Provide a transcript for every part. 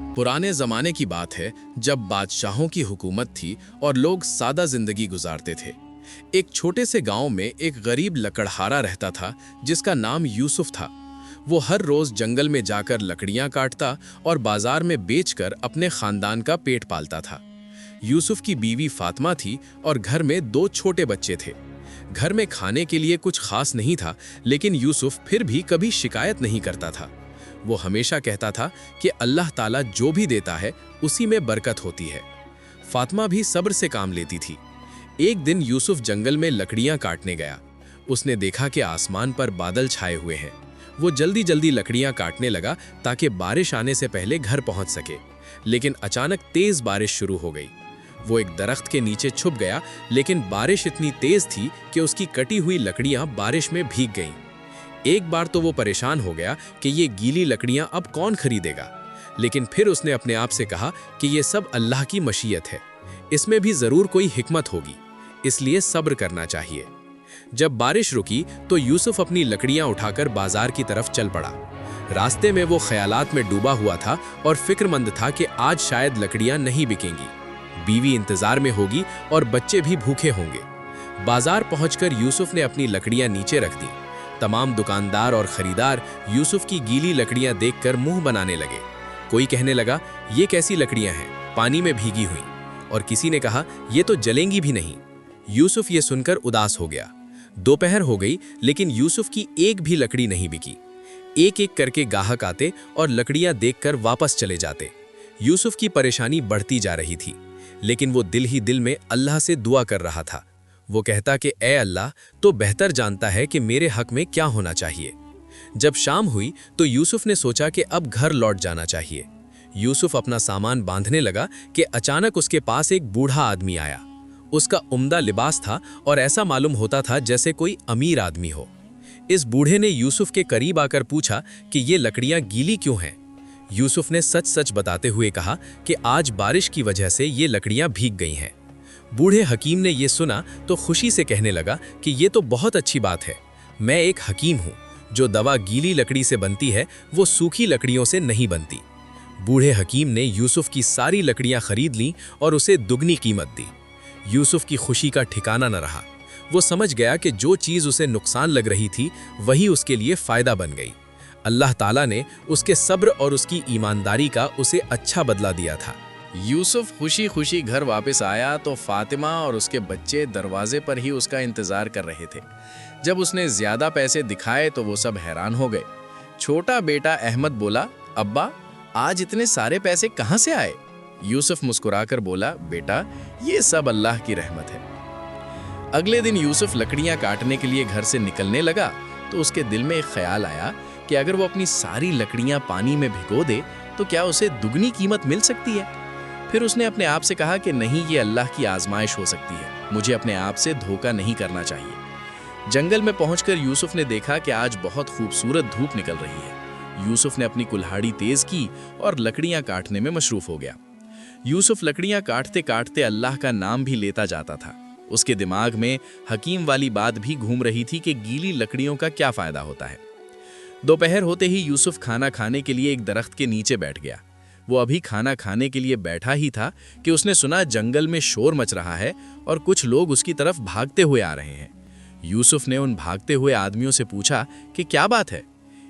पुराने ज़माने की बात है जब बादशाहों की हुकूमत थी और लोग सादा जिंदगी गुजारते थे। एक छोटे से गांव में एक गरीब लकड़हारा रहता था जिसका नाम यूसुफ था। वो हर रोज जंगल में जाकर लकड़ियां काटता और बाजार में बेचकर अपने खानदान का पेट पालता था। यूसुफ की बीवी फातिमा थी और घर में 2 छोटे बच्चे थे। घर में खाने के लिए कुछ खास नहीं था, लेकिन यूसुफ फिर भी कभी शिकायत नहीं करता था। वो हमेशा कहता था कि अल्लाह ताला जो भी देता है उसी में बरकत होती है। फातिमा भी सब्र से काम लेती थी। एक दिन यूसुफ जंगल में लकड़ियां काटने गया। उसने देखा कि आसमान पर बादल छाए हुए हैं। वो जल्दी जल्दी लकड़ियां काटने लगा ताकि बारिश आने से पहले घर पहुंच सके, लेकिन अचानक तेज बारिश शुरू हो गई। वो एक दरख्त के नीचे छुप गया, लेकिन बारिश इतनी तेज थी कि उसकी कटी हुई लकड़ियां बारिश में भीग गईं। एक बार तो वो परेशान हो गया कि ये गीली लकड़ियां अब कौन खरीदेगा, लेकिन फिर उसने अपने आप से कहा कि ये सब अल्लाह की मशीयत है, इसमें भी जरूर कोई हिकमत होगी, इसलिए सब्र करना चाहिए। जब बारिश रुकी तो यूसुफ अपनी लकड़ियां उठाकर बाजार की तरफ चल पड़ा। रास्ते में वो ख्यालात में डूबा हुआ था और फिक्रमंद था कि आज शायद लकड़ियां नहीं बिकेंगी, बीवी इंतजार में होगी और बच्चे भी भूखे होंगे। बाजार पहुंचकर यूसुफ ने अपनी लकड़ियां नीचे रख दी। तमाम दुकानदार और खरीदार यूसुफ की गीली लकड़ियां देखकर मुंह बनाने लगे। कोई कहने लगा, ये कैसी लकड़ियां हैं, पानी में भीगी हुई, और किसी ने कहा, ये तो जलेंगी भी नहीं। यूसुफ ये सुनकर उदास हो गया। दोपहर हो गई, लेकिन यूसुफ की एक भी लकड़ी नहीं बिकी। एक एक करके गाहक आते और लकड़ियां देखकर वापस चले जाते। यूसुफ की परेशानी बढ़ती जा रही थी, लेकिन वो दिल ही दिल में अल्लाह से दुआ कर रहा था। वो कहता कि ए अल्लाह, तो बेहतर जानता है कि मेरे हक में क्या होना चाहिए। जब शाम हुई तो यूसुफ ने सोचा कि अब घर लौट जाना चाहिए। यूसुफ अपना सामान बांधने लगा कि अचानक उसके पास एक बूढ़ा आदमी आया। उसका उम्दा लिबास था और ऐसा मालूम होता था जैसे कोई अमीर आदमी हो। इस बूढ़े ने यूसुफ के करीब आकर पूछा कि ये लकड़ियां गीली क्यों हैं। यूसुफ ने सच सच बताते हुए कहा कि आज बारिश की वजह से ये लकड़ियां भीग गई हैं। बूढ़े हकीम ने यह सुना तो खुशी से कहने लगा कि ये तो बहुत अच्छी बात है। मैं एक हकीम हूँ, जो दवा गीली लकड़ी से बनती है वो सूखी लकड़ियों से नहीं बनती। बूढ़े हकीम ने यूसुफ की सारी लकड़ियां खरीद लीं और उसे दुगनी कीमत दी। यूसुफ की खुशी का ठिकाना न रहा। वो समझ गया कि जो चीज़ उसे नुकसान लग रही थी वही उसके लिए फ़ायदा बन गई। अल्लाह ताला ने उसके सब्र और उसकी ईमानदारी का उसे अच्छा बदला दिया था। यूसुफ खुशी खुशी घर वापस आया तो फातिमा और उसके बच्चे दरवाजे पर ही उसका इंतजार कर रहे थे। जब उसने ज्यादा पैसे दिखाए तो वो सब हैरान हो गए। छोटा बेटा अहमद बोला, अब्बा, आज इतने सारे पैसे कहाँ से आए? यूसुफ मुस्कुराकर बोला, बेटा, ये सब अल्लाह की रहमत है। अगले दिन यूसुफ लकड़ियां काटने के लिए घर से निकलने लगा तो उसके दिल में एक ख्याल आया कि अगर वो अपनी सारी लकड़ियां पानी में भिगो दे तो क्या उसे दुगनी कीमत मिल सकती है। फिर उसने अपने आप से कहा कि नहीं, ये अल्लाह की आजमाइश हो सकती है, मुझे अपने आप से धोखा नहीं करना चाहिए। जंगल में पहुंचकर यूसुफ ने देखा कि आज बहुत खूबसूरत धूप निकल रही है। यूसुफ ने अपनी कुल्हाड़ी तेज की और लकड़ियां काटने में मशरूफ हो गया। यूसुफ लकड़ियां काटते काटते अल्लाह का नाम भी लेता जाता था। उसके दिमाग में हकीम वाली बात भी घूम रही थी कि गीली लकड़ियों का क्या फायदा होता है। दोपहर होते ही यूसुफ खाना खाने के लिए एक दरख्त के नीचे बैठ गया। वो अभी खाना खाने के लिए बैठा ही था कि उसने सुना जंगल में शोर मच रहा है और कुछ लोग उसकी तरफ भागते हुए आ रहे हैं। यूसुफ ने उन भागते हुए आदमियों से पूछा कि क्या बात है।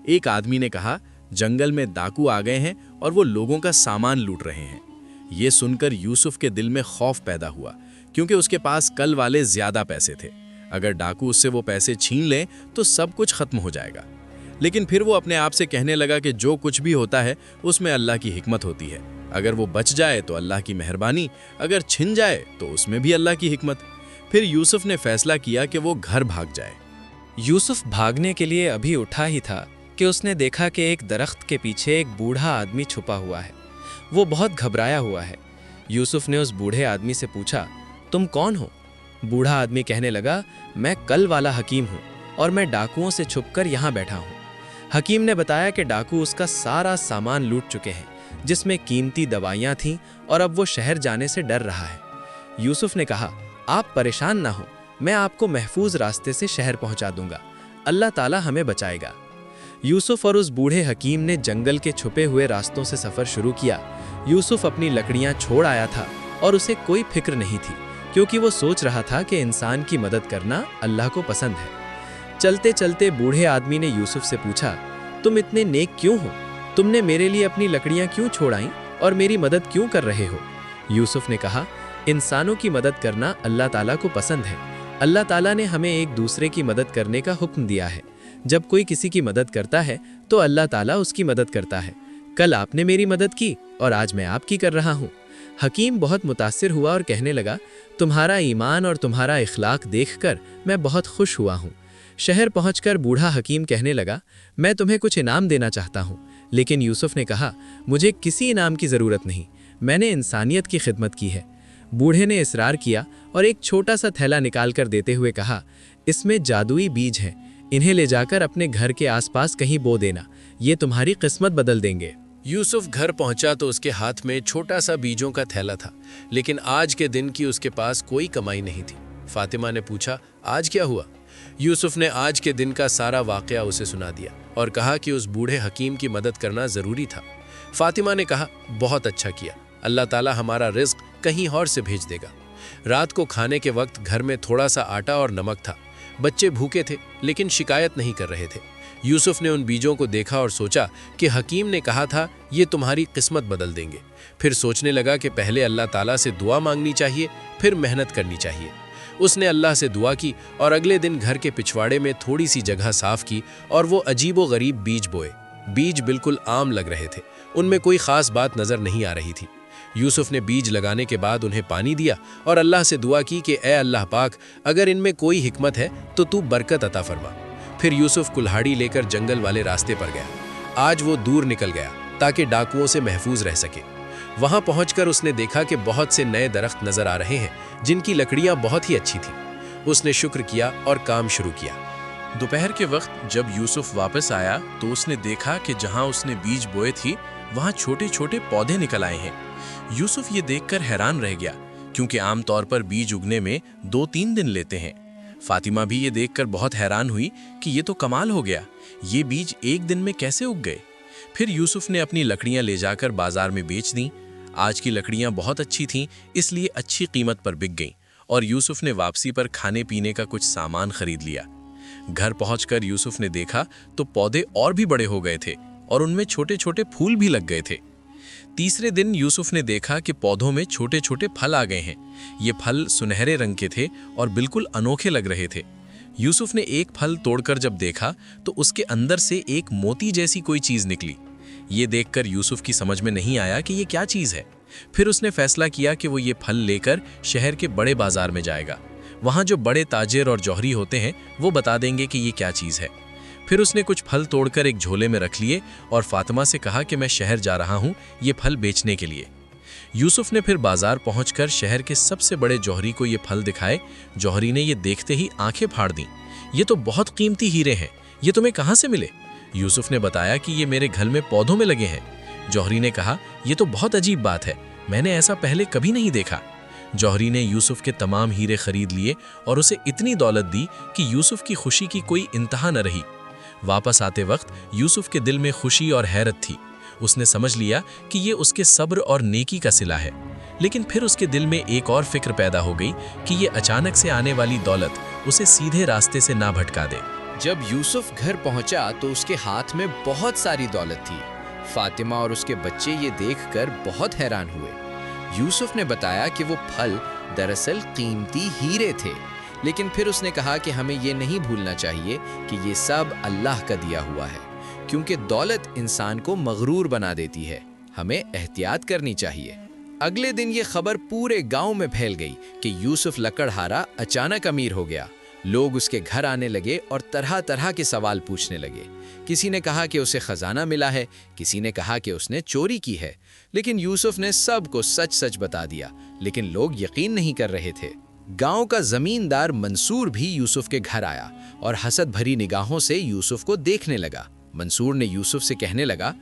एक आदमी ने कहा, जंगल में डाकू आ गए हैं और वो लोगों का सामान लूट रहे हैं। ये सुनकर यूसुफ के दिल में खौफ पैदा हुआ, क्योंकि उसके पास कल वाले ज्यादा पैसे थे। अगर डाकू उससे वो पैसे छीन लें तो सब कुछ खत्म हो जाएगा। लेकिन फिर वो अपने आप से कहने लगा कि जो कुछ भी होता है उसमें अल्लाह की हिकमत होती है। अगर वो बच जाए तो अल्लाह की मेहरबानी, अगर छिन जाए तो उसमें भी अल्लाह की हिकमत। फिर यूसुफ ने फैसला किया कि वो घर भाग जाए। यूसुफ भागने के लिए अभी उठा ही था कि उसने देखा कि एक दरख्त के पीछे एक बूढ़ा आदमी छुपा हुआ है। वो बहुत घबराया हुआ है। यूसुफ ने उस बूढ़े आदमी से पूछा, तुम कौन हो? बूढ़ा आदमी कहने लगा, मैं कल वाला हकीम हूँ और मैं डाकुओं से छुपकर यहाँ बैठा हूँ। हकीम ने बताया कि डाकू उसका सारा सामान लूट चुके हैं, जिसमें कीमती दवाइयाँ थीं, और अब वो शहर जाने से डर रहा है। यूसुफ ने कहा, आप परेशान ना हो, मैं आपको महफूज रास्ते से शहर पहुँचा दूंगा, अल्लाह ताला हमें बचाएगा। यूसुफ और उस बूढ़े हकीम ने जंगल के छुपे हुए रास्तों से सफ़र शुरू किया। यूसुफ अपनी लकड़ियां छोड़ आया था और उसे कोई फिक्र नहीं थी, क्योंकि वो सोच रहा था कि इंसान की मदद करना अल्लाह को पसंद है। चलते चलते बूढ़े आदमी ने यूसुफ से पूछा, तुम इतने नेक क्यों हो? तुमने मेरे लिए अपनी लकड़ियां क्यों छोड़ आईं और मेरी मदद क्यों कर रहे हो? यूसुफ ने कहा, इंसानों की मदद करना अल्लाह ताला को पसंद है। अल्लाह ताला ने हमें एक दूसरे की मदद करने का हुक्म दिया है। जब कोई किसी की मदद करता है तो अल्लाह ताला उसकी मदद करता है। कल आपने मेरी मदद की और आज मैं आपकी कर रहा हूँ। हकीम बहुत मुतासिर हुआ और कहने लगा, तुम्हारा ईमान और तुम्हारा इखलाक देखकर मैं बहुत खुश हुआ हूँ। शहर पहुंचकर बूढ़ा हकीम कहने लगा, मैं तुम्हें कुछ इनाम देना चाहता हूँ। लेकिन यूसुफ ने कहा, मुझे किसी इनाम की ज़रूरत नहीं, मैंने इंसानियत की खिदमत की है। बूढ़े ने इसरार किया और एक छोटा सा थैला निकाल कर देते हुए कहा, इसमें जादुई बीज हैं, इन्हें ले जाकर अपने घर के आसपास कहीं बो देना, ये तुम्हारी किस्मत बदल देंगे। यूसुफ घर पहुंचा तो उसके हाथ में छोटा सा बीजों का थैला था, लेकिन आज के दिन की उसके पास कोई कमाई नहीं थी। फातिमा ने पूछा, आज क्या हुआ? यूसुफ ने आज के दिन का सारा वाकया उसे सुना दिया और कहा कि उस बूढ़े हकीम की मदद करना ज़रूरी था। फातिमा ने कहा, बहुत अच्छा किया, अल्लाह ताला हमारा रिज्क कहीं और से भेज देगा। रात को खाने के वक्त घर में थोड़ा सा आटा और नमक था। बच्चे भूखे थे लेकिन शिकायत नहीं कर रहे थे। यूसुफ ने उन बीजों को देखा और सोचा कि हकीम ने कहा था ये तुम्हारी किस्मत बदल देंगे। फिर सोचने लगा कि पहले अल्लाह ताला से दुआ मांगनी चाहिए, फिर मेहनत करनी चाहिए। उसने अल्लाह से दुआ की और अगले दिन घर के पिछवाड़े में थोड़ी सी जगह साफ की और वो अजीबो गरीब बीज बोए। बीज बिल्कुल आम लग रहे थे, उनमें कोई खास बात नजर नहीं आ रही थी। यूसुफ ने बीज लगाने के बाद उन्हें पानी दिया और अल्लाह से दुआ की कि ए अल्लाह पाक, अगर इनमें कोई हिकमत है तो तू बरकत अता फरमा। फिर यूसुफ कुल्हाड़ी लेकर जंगल वाले रास्ते पर गया। आज वो दूर निकल गया ताकि डाकुओं से महफूज रह सके। वहां पहुंचकर उसने देखा कि बहुत से नए दरख्त नजर आ रहे हैं जिनकी लकड़ियां बहुत ही अच्छी थीं। उसने शुक्र किया और काम शुरू किया। दोपहर के वक्त जब यूसुफ वापस आया तो उसने देखा कि जहां उसने बीज बोए थी वहां छोटे छोटे पौधे निकल आए हैं। यूसुफ ये देखकर हैरान रह गया, क्योंकि आमतौर पर बीज उगने में 2-3 दिन लेते हैं। फातिमा भी ये देखकर बहुत हैरान हुई कि ये तो कमाल हो गया, ये बीज एक दिन में कैसे उग गए। फिर यूसुफ ने अपनी लकड़ियां ले जाकर बाजार में बेच दीं। आज की लकड़ियां बहुत अच्छी थीं, इसलिए अच्छी कीमत पर बिक गईं और यूसुफ ने वापसी पर खाने पीने का कुछ सामान खरीद लिया। घर पहुंचकर यूसुफ ने देखा तो पौधे और भी बड़े हो गए थे और उनमें छोटे छोटे फूल भी लग गए थे। तीसरे दिन यूसुफ ने देखा कि पौधों में छोटे छोटे फल आ गए हैं। ये फल सुनहरे रंग के थे और बिल्कुल अनोखे लग रहे थे। यूसुफ ने एक फल तोड़कर जब देखा तो उसके अंदर से एक मोती जैसी कोई चीज़ निकली। ये देखकर यूसुफ की समझ में नहीं आया कि ये क्या चीज़ है। फिर उसने फैसला किया कि वो ये फल लेकर शहर के बड़े बाजार में जाएगा। वहाँ जो बड़े ताजिर और जौहरी होते हैं वो बता देंगे कि ये क्या चीज़ है। फिर उसने कुछ फल तोड़कर एक झोले में रख लिए और फातिमा से कहा कि मैं शहर जा रहा हूँ ये फल बेचने के लिए। यूसुफ ने फिर बाजार पहुंचकर शहर के सबसे बड़े जौहरी को ये फल दिखाए। जौहरी ने ये देखते ही आंखें फाड़ दीं। ये तो बहुत कीमती हीरे हैं, ये तुम्हें कहाँ से मिले? यूसुफ ने बताया कि ये मेरे घर में पौधों में लगे हैं। जौहरी ने कहा, ये तो बहुत अजीब बात है, मैंने ऐसा पहले कभी नहीं देखा। जौहरी ने यूसुफ के तमाम हीरे खरीद लिए और उसे इतनी दौलत दी कि यूसुफ की खुशी की कोई इंतहा न रही। वापस आते वक्त यूसुफ के दिल में खुशी और हैरत थी। उसने समझ लिया कि ये उसके सब्र और नेकी का सिला है। लेकिन फिर उसके दिल में एक और फिक्र पैदा हो गई कि ये अचानक से आने वाली दौलत उसे सीधे रास्ते से ना भटका दे। जब यूसुफ घर पहुंचा तो उसके हाथ में बहुत सारी दौलत थी। फातिमा और उसके बच्चे ये देखकर बहुत हैरान हुए। यूसुफ ने बताया कि वो फल दरअसल कीमती हीरे थे, लेकिन फिर उसने कहा कि हमें ये नहीं भूलना चाहिए कि ये सब अल्लाह का दिया हुआ है, क्योंकि दौलत इंसान को मगरूर बना देती है। हमें एहतियात करनी चाहिए। अगले दिन ये खबर पूरे गांव में फैल गई कि यूसुफ लकड़हारा अचानक अमीर हो गया। लोग उसके घर आने लगे और तरह तरह के सवाल पूछने लगे। किसी ने कहा कि उसे खजाना मिला है, किसी ने कहा कि उसने चोरी की है। लेकिन यूसुफ ने सबको सच सच बता दिया, लेकिन लोग यकीन नहीं कर रहे थे। गांव का जमींदार मंसूर भी यूसुफ के घर आया और हसद भरी निगाहों से यूसुफ को देखने लगा। मंसूर ने यूसुफ से कहने लगा,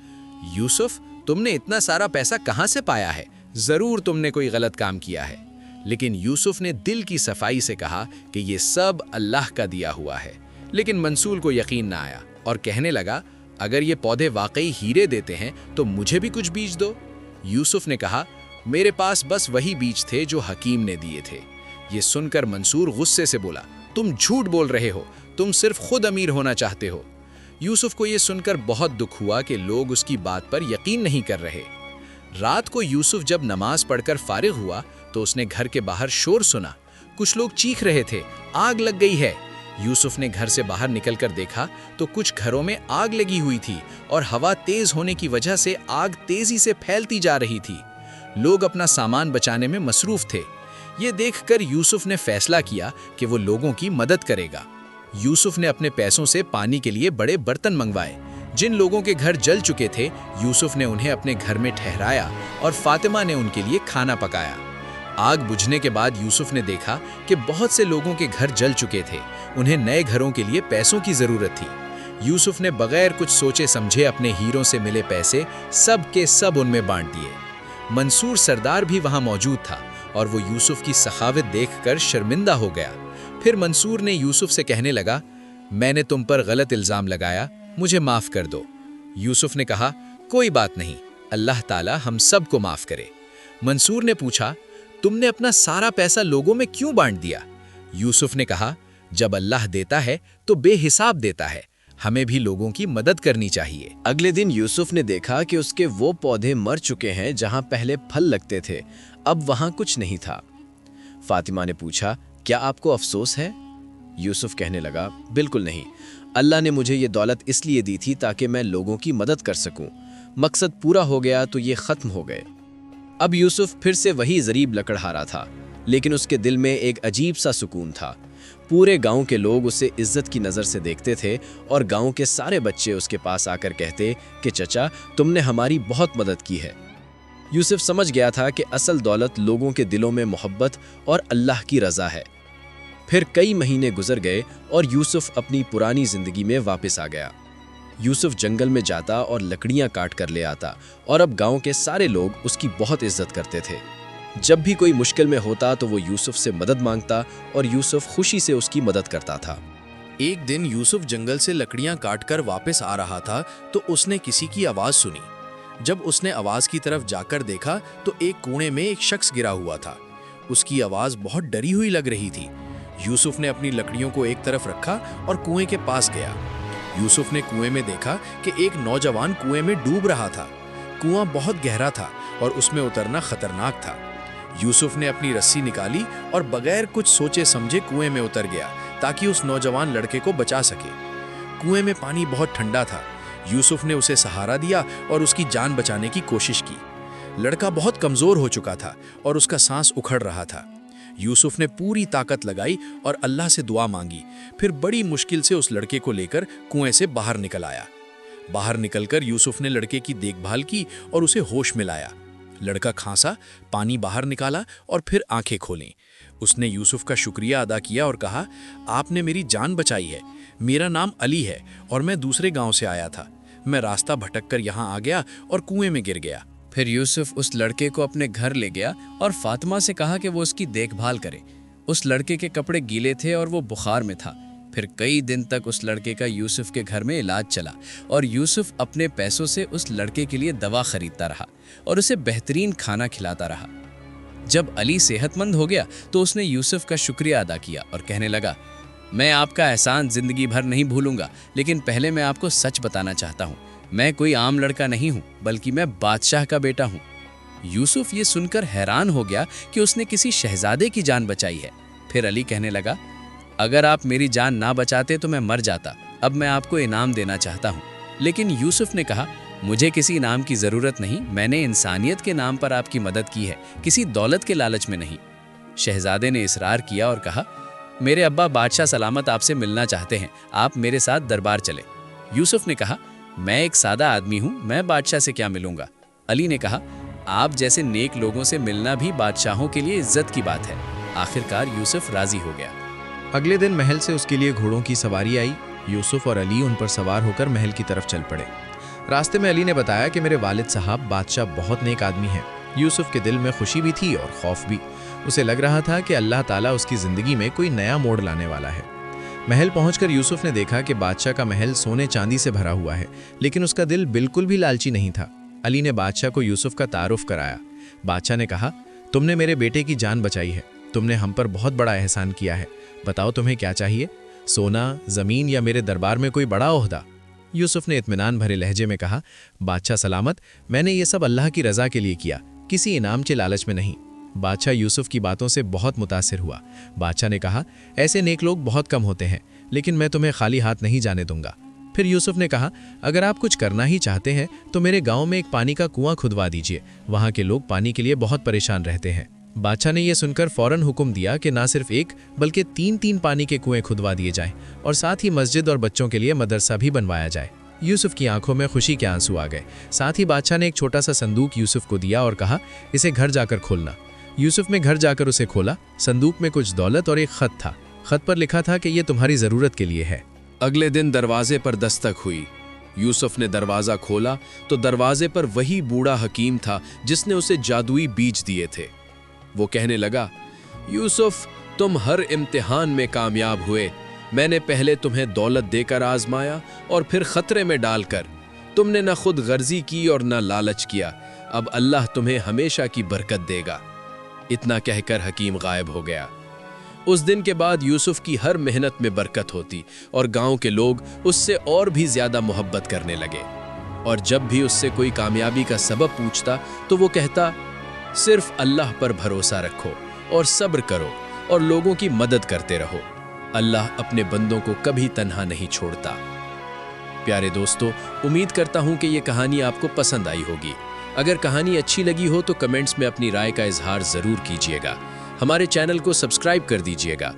यूसुफ, तुमने इतना सारा पैसा कहाँ से पाया है? जरूर तुमने कोई गलत काम किया है। लेकिन यूसुफ ने दिल की सफाई से कहा कि ये सब अल्लाह का दिया हुआ है। लेकिन मंसूर को यकीन ना आया और कहने लगा, अगर ये पौधे वाकई हीरे देते हैं तो मुझे भी कुछ बीज दो। यूसुफ ने कहा, मेरे पास बस वही बीज थे जो हकीम ने दिए थे। ये सुनकर मंसूर गुस्से से बोला, तुम झूठ बोल रहे हो, तुम सिर्फ खुद अमीर होना चाहते हो। यूसुफ को ये सुनकर बहुत दुख हुआ कि लोग उसकी बात पर यकीन नहीं कर रहे। रात को यूसुफ जब नमाज पढ़कर फारिग हुआ तो उसने घर के बाहर शोर सुना। कुछ लोग चीख रहे थे, आग लग गई है। यूसुफ ने घर से बाहर निकलकर देखा तो कुछ घरों में आग लगी हुई थी और हवा तेज होने की वजह से आग तेजी से फैलती जा रही थी। लोग अपना सामान बचाने में मसरूफ थे। ये देखकर यूसुफ ने फैसला किया कि वो लोगों की मदद करेगा। यूसुफ ने अपने पैसों से पानी के लिए बड़े बर्तन मंगवाए। जिन लोगों के घर जल चुके थे, यूसुफ ने उन्हें अपने घर में ठहराया और फातिमा ने उनके लिए खाना पकाया। आग बुझने के बाद यूसुफ ने देखा कि बहुत से लोगों के घर जल चुके थे। उन्हें नए घरों के लिए पैसों की जरूरत थी। यूसुफ ने बगैर कुछ सोचे समझे अपने हीरों से मिले पैसे सब के सब उनमें बांट दिए। मंसूर सरदार भी वहां मौजूद था और वो यूसुफ की सखावत देखकर शर्मिंदा हो गया। फिर मंसूर ने यूसुफ से कहने लगा, मैंने तुम पर गलत इल्जाम लगाया, मुझे माफ कर दो। यूसुफ ने कहा, कोई बात नहीं, अल्लाह ताला हम सब को माफ करे। मंसूर ने पूछा, तुमने अपना सारा पैसा लोगों में क्यों बांट दिया? यूसुफ ने कहा, जब अल्लाह देता है तो बेहिसाब देता है, हमें भी लोगों की मदद करनी चाहिए। अगले दिन यूसुफ ने देखा कि उसके वो पौधे मर चुके हैं जहां पहले फल लगते थे, अब वहां कुछ नहीं था। फातिमा ने पूछा, क्या आपको अफसोस है? यूसुफ कहने लगा, बिल्कुल नहीं, अल्लाह ने मुझे ये दौलत इसलिए दी थी ताकि मैं लोगों की मदद कर सकूं। मकसद पूरा हो गया तो ये खत्म हो गए। अब यूसुफ फिर से वही गरीब लकड़हारा था, लेकिन उसके दिल में एक अजीब सा सुकून था। पूरे गांव के लोग उसे इज्जत की नज़र से देखते थे और गांव के सारे बच्चे उसके पास आकर कहते कि चचा, तुमने हमारी बहुत मदद की है। यूसुफ समझ गया था कि असल दौलत लोगों के दिलों में मोहब्बत और अल्लाह की रज़ा है। फिर कई महीने गुजर गए और यूसुफ अपनी पुरानी जिंदगी में वापस आ गया। यूसुफ जंगल में जाता और लकड़ियां काट कर ले आता और अब गांव के सारे लोग उसकी बहुत इज्जत करते थे। जब भी कोई मुश्किल में होता तो वो यूसुफ से मदद मांगता और यूसुफ खुशी से उसकी मदद करता था। एक दिन यूसुफ जंगल से लकड़ियां काटकर वापस आ रहा था तो उसने किसी की आवाज सुनी। जब उसने आवाज की तरफ जाकर देखा तो एक कुएं में एक शख्स गिरा हुआ था। उसकी आवाज बहुत डरी हुई लग रही थी। यूसुफ ने अपनी लकड़ियों को एक तरफ रखा और कुएं के पास गया। यूसुफ ने कुएं में देखा कि एक नौजवान कुएं में डूब रहा था। कुआं बहुत गहरा था और उसमें उतरना खतरनाक था। यूसुफ ने अपनी रस्सी निकाली और बगैर कुछ सोचे समझे कुएं में उतर गया ताकि उस नौजवान लड़के को बचा सके। कुएं में पानी बहुत ठंडा था। यूसुफ ने उसे सहारा दिया और उसकी जान बचाने की कोशिश की। लड़का बहुत कमजोर हो चुका था और उसका सांस उखड़ रहा था। यूसुफ ने पूरी ताकत लगाई और अल्लाह से दुआ मांगी। फिर बड़ी मुश्किल से उस लड़के को लेकर कुएं से बाहर निकल आया। बाहर निकलकर यूसुफ ने लड़के की देखभाल की और उसे होश में लाया। लड़का खांसा, पानी बाहर निकाला और फिर आंखें खोलीं। उसने यूसुफ का शुक्रिया अदा किया और कहा, आपने मेरी जान बचाई है। मेरा नाम अली है और मैं दूसरे गांव से आया था। मैं रास्ता भटक कर यहाँ आ गया और कुएं में गिर गया। फिर यूसुफ उस लड़के को अपने घर ले गया और फातिमा से कहा कि वो उसकी देखभाल करे। उस लड़के के कपड़े गीले थे और वो बुखार में था। फिर कई दिन तक उस लड़के का यूसुफ के घर में इलाज चला और यूसुफ अपने पैसों से उस लड़के के लिए दवा खरीदता रहा और उसे बेहतरीन खाना खिलाता रहा। जब अली सेहतमंद हो गया तो उसने यूसुफ का शुक्रिया अदा किया और कहने लगा, मैं आपका एहसान जिंदगी भर नहीं भूलूंगा, लेकिन पहले मैं आपको सच बताना चाहता हूँ, मैं कोई आम लड़का नहीं हूँ, बल्कि मैं बादशाह का बेटा हूँ। यूसुफ ये सुनकर हैरान हो गया कि उसने किसी शहजादे की जान बचाई है। फिर अली कहने लगा, अगर आप मेरी जान ना बचाते तो मैं मर जाता। अब मैं आपको इनाम देना चाहता हूँ। लेकिन यूसुफ ने कहा, मुझे किसी इनाम की ज़रूरत नहीं, मैंने इंसानियत के नाम पर आपकी मदद की है, किसी दौलत के लालच में नहीं। शहजादे ने इसरार किया और कहा, मेरे अब्बा बादशाह सलामत आपसे मिलना चाहते हैं, आप मेरे साथ दरबार चले। यूसुफ ने कहा, मैं एक सादा आदमी हूँ, मैं बादशाह से क्या मिलूंगा। अली ने कहा, आप जैसे नेक लोगों से मिलना भी बादशाहों के लिए इज्जत की बात है। आखिरकार यूसुफ राजी हो गया। अगले दिन महल से उसके लिए घोड़ों की सवारी आई। यूसुफ और अली उन पर सवार होकर महल की तरफ चल पड़े। रास्ते में अली ने बताया कि मेरे वालिद साहब बादशाह बहुत नेक आदमी हैं। यूसुफ के दिल में खुशी भी थी और खौफ भी। उसे लग रहा था कि अल्लाह ताला उसकी ज़िंदगी में कोई नया मोड़ लाने वाला है। महल पहुंचकर यूसुफ ने देखा कि बादशाह का महल सोने चांदी से भरा हुआ है, लेकिन उसका दिल बिल्कुल भी लालची नहीं था। अली ने बादशाह को यूसुफ का तारुफ कराया। बादशाह ने कहा, तुमने मेरे बेटे की जान बचाई है, तुमने हम पर बहुत बड़ा एहसान किया है, बताओ तुम्हें क्या चाहिए, सोना, ज़मीन या मेरे दरबार में कोई बड़ा ओहदा? यूसुफ ने इत्मीनान भरे लहजे में कहा, बादशाह सलामत, मैंने ये सब अल्लाह की रज़ा के लिए किया, किसी इनाम के लालच में नहीं। बादशाह यूसुफ की बातों से बहुत मुतासिर हुआ। बादशाह ने कहा, ऐसे नेक लोग बहुत कम होते हैं, लेकिन मैं तुम्हें खाली हाथ नहीं जाने दूंगा। फिर यूसुफ ने कहा, अगर आप कुछ करना ही चाहते हैं तो मेरे गांव में एक पानी का कुआं खुदवा दीजिए, वहां के लोग पानी के लिए बहुत परेशान रहते हैं। बादशाह ने यह सुनकर फौरन हुक्म दिया कि ना सिर्फ एक बल्कि 3-3 पानी के कुएं खुदवा दिए जाएं और साथ ही मस्जिद और बच्चों के लिए मदरसा भी बनवाया जाए। यूसुफ की आंखों में खुशी के आंसू आ गए। साथ ही बादशाह ने एक छोटा सा संदूक यूसुफ को दिया और कहा, इसे घर जाकर खोलना। यूसुफ ने घर जाकर उसे खोला। संदूक में कुछ दौलत और एक खत था। खत पर लिखा था कि यह तुम्हारी ज़रूरत के लिए है। अगले दिन दरवाजे पर दस्तक हुई। यूसुफ ने दरवाज़ा खोला तो दरवाजे पर वही बूढ़ा हकीम था जिसने उसे जादुई बीज दिए थे। वो कहने लगा, यूसुफ, तुम हर इम्तिहान में कामयाब हुए। मैंने पहले तुम्हें दौलत देकर आजमाया और फिर खतरे में डालकर। तुमने न खुद गर्जी की और न लालच किया। अब अल्लाह तुम्हें हमेशा की बरकत देगा। इतना कहकर हकीम गायब हो गया। उस दिन के बाद यूसुफ की हर मेहनत में बरकत होती और गांव के लोग उससे और भी ज्यादा मोहब्बत करने लगे। और जब भी उससे कोई कामयाबी का सबब पूछता तो वो कहता, सिर्फ अल्लाह पर भरोसा रखो और सब्र करो और लोगों की मदद करते रहो। अल्लाह अपने बंदों को कभी तन्हा नहीं छोड़ता। प्यारे दोस्तों, उम्मीद करता हूं कि ये कहानी आपको पसंद आई होगी। अगर कहानी अच्छी लगी हो तो कमेंट्स में अपनी राय का इजहार जरूर कीजिएगा। हमारे चैनल को सब्सक्राइब कर दीजिएगा।